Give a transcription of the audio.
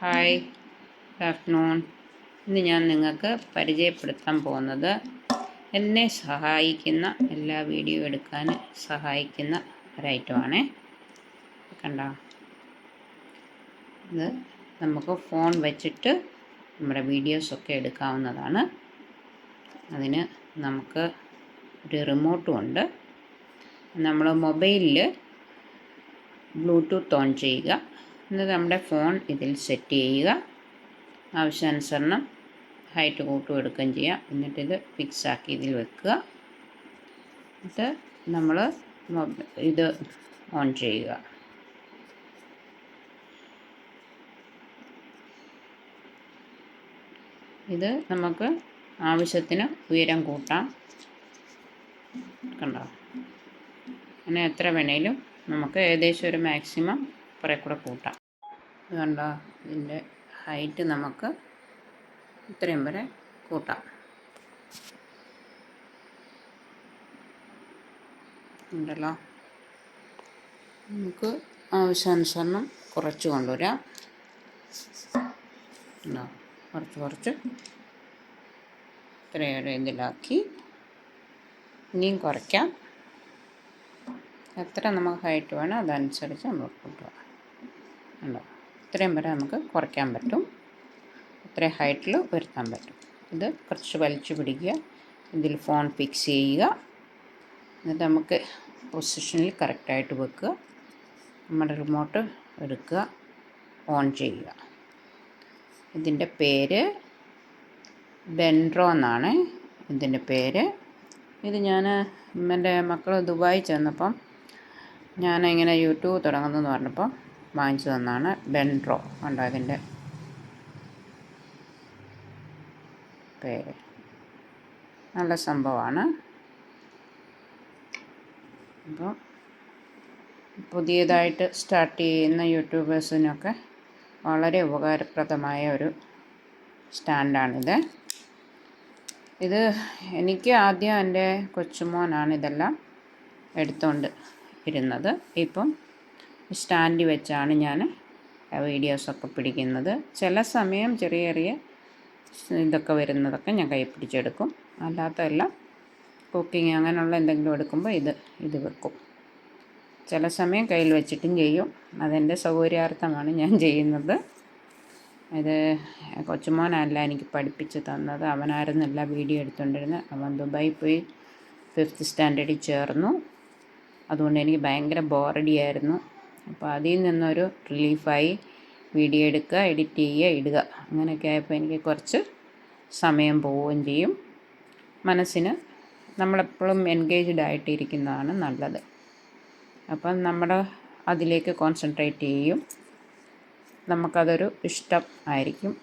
Hi, good afternoon. ഇന്ന് ഞാൻ നിങ്ങൾക്ക് പരിചയപ്പെടുത്താൻ പോകുന്നത് എന്നെ സഹായിക്കുന്ന എല്ലാ വീഡിയോ എടുക്കാൻ സഹായിക്കുന്ന ഒരൈറ്റമാണേ. കണ്ടോ, ഇത് നമുക്ക് ഫോൺ വെച്ചിട്ട് നമ്മുടെ വീഡിയോസൊക്കെ എടുക്കാവുന്നതാണ്. അതിന് നമുക്ക് ഒരു റിമോട്ടും ഉണ്ട്. നമ്മൾ മൊബൈലിൽ ബ്ലൂടൂത്ത് ഓൺ ചെയ്യുക, എന്നിട്ട് നമ്മുടെ ഫോൺ ഇതിൽ സെറ്റ് ചെയ്യുക. ആവശ്യാനുസരണം ഹൈറ്റ് കൂട്ടും എടുക്കുകയും ചെയ്യാം. എന്നിട്ടിത് ഫിക്സാക്കി ഇതിൽ വെക്കുക. എന്നിട്ട് നമ്മൾ ഇത് ഓൺ ചെയ്യുക. ഇത് നമുക്ക് ആവശ്യത്തിന് ഉയരം കൂട്ടാം. കണ്ടോ, അങ്ങനെ എത്ര വേണേലും നമുക്ക് ഏകദേശം ഒരു മാക്സിമം കുറേ കൂടെ കൂട്ടാം. ഇത് കണ്ടോ, ഇതിൻ്റെ ഹൈറ്റ് നമുക്ക് ഇത്രയും വരെ കൂട്ടാം. ഉണ്ടല്ലോ, നമുക്ക് ആവശ്യാനുസരണം കുറച്ച് കൊണ്ടുവരാം. ഉണ്ടോ, കുറച്ച് ഇത്രയേറെ ഇതിലാക്കി ഇനിയും കുറയ്ക്കാം. എത്ര നമുക്ക് ഹൈറ്റ് വേണം അതനുസരിച്ച് നമ്മൾ കൂട്ടുക. ഉണ്ടോ, ഇത്രയും വരെ നമുക്ക് കുറയ്ക്കാൻ പറ്റും, ഇത്രയും ഹൈറ്റിൽ വരുത്താൻ പറ്റും. ഇത് കുറച്ച് വലിച്ചു പിടിക്കുക, ഇതിൽ ഫോൺ ഫിക്സ് ചെയ്യുക. എന്നിട്ട് നമുക്ക് പൊസിഷനിൽ കറക്റ്റായിട്ട് വെക്കുക. നമ്മുടെ റിമോട്ട് എടുക്കുക, ഓൺ ചെയ്യുക. ഇതിൻ്റെ പേര് ബെൻഡ്രോ എന്നാണ് ഇതിൻ്റെ പേര്. ഇത് ഞാൻ എൻ്റെ മക്കൾ ദുബായി ചെന്നപ്പം ഞാനിങ്ങനെ യൂട്യൂബ് തുടങ്ങുന്നതെന്ന് പറഞ്ഞപ്പോൾ വാങ്ങിച്ചു തന്നാണ് ബെൻഡ്രോ. കണ്ടോ, ഇതിൻ്റെ പേര് നല്ല സംഭവമാണ്. അപ്പോൾ പുതിയതായിട്ട് സ്റ്റാർട്ട് ചെയ്യുന്ന യൂട്യൂബേഴ്സിനൊക്കെ വളരെ ഉപകാരപ്രദമായ ഒരു സ്റ്റാൻഡാണിത്. ഇത് എനിക്ക് ആദ്യം എൻ്റെ കൊച്ചുമോനാണ് ഇതെല്ലാം എടുത്തുകൊണ്ട് ഇരുന്നത്. ഇപ്പം സ്റ്റാൻഡ് വെച്ചാണ് ഞാൻ വീഡിയോസൊക്കെ പിടിക്കുന്നത്. ചില സമയം ചെറിയ ചെറിയ ഇതൊക്കെ വരുന്നതൊക്കെ ഞാൻ കൈ പിടിച്ചെടുക്കും. അല്ലാത്തതെല്ലാം കുക്കിങ് അങ്ങനെയുള്ള എന്തെങ്കിലും എടുക്കുമ്പോൾ ഇത് വെക്കും. ചില സമയം കയ്യിൽ വെച്ചിട്ടും ചെയ്യും. അതെൻ്റെ സൗകര്യാർത്ഥമാണ് ഞാൻ ചെയ്യുന്നത്. ഇത് കൊച്ചുമോനല്ല എനിക്ക് പഠിപ്പിച്ച് തന്നത്, അവനായിരുന്നില്ല വീഡിയോ എടുത്തുകൊണ്ടിരുന്നത്. അവൻ ദുബായി പോയി 5th സ്റ്റാൻഡേർഡിൽ ചേർന്നു. അതുകൊണ്ട് എനിക്ക് ഭയങ്കര ബോറടിയായിരുന്നു. അപ്പോൾ അതിൽ നിന്നൊരു റിലീഫായി വീഡിയോ എടുക്കുക, എഡിറ്റ് ചെയ്യുക, ഇടുക. അങ്ങനെയൊക്കെ ആയപ്പോൾ എനിക്ക് കുറച്ച് സമയം പോവുകയും ചെയ്യും. മനസ്സിന് നമ്മളെപ്പോഴും എൻഗേജ്ഡ് ആയിട്ടിരിക്കുന്നതാണ് നല്ലത്. അപ്പം നമ്മൾ അതിലേക്ക് കോൺസെൻട്രേറ്റ് ചെയ്യും. നമുക്കതൊരു ഇഷ്ടം ആയിരിക്കും.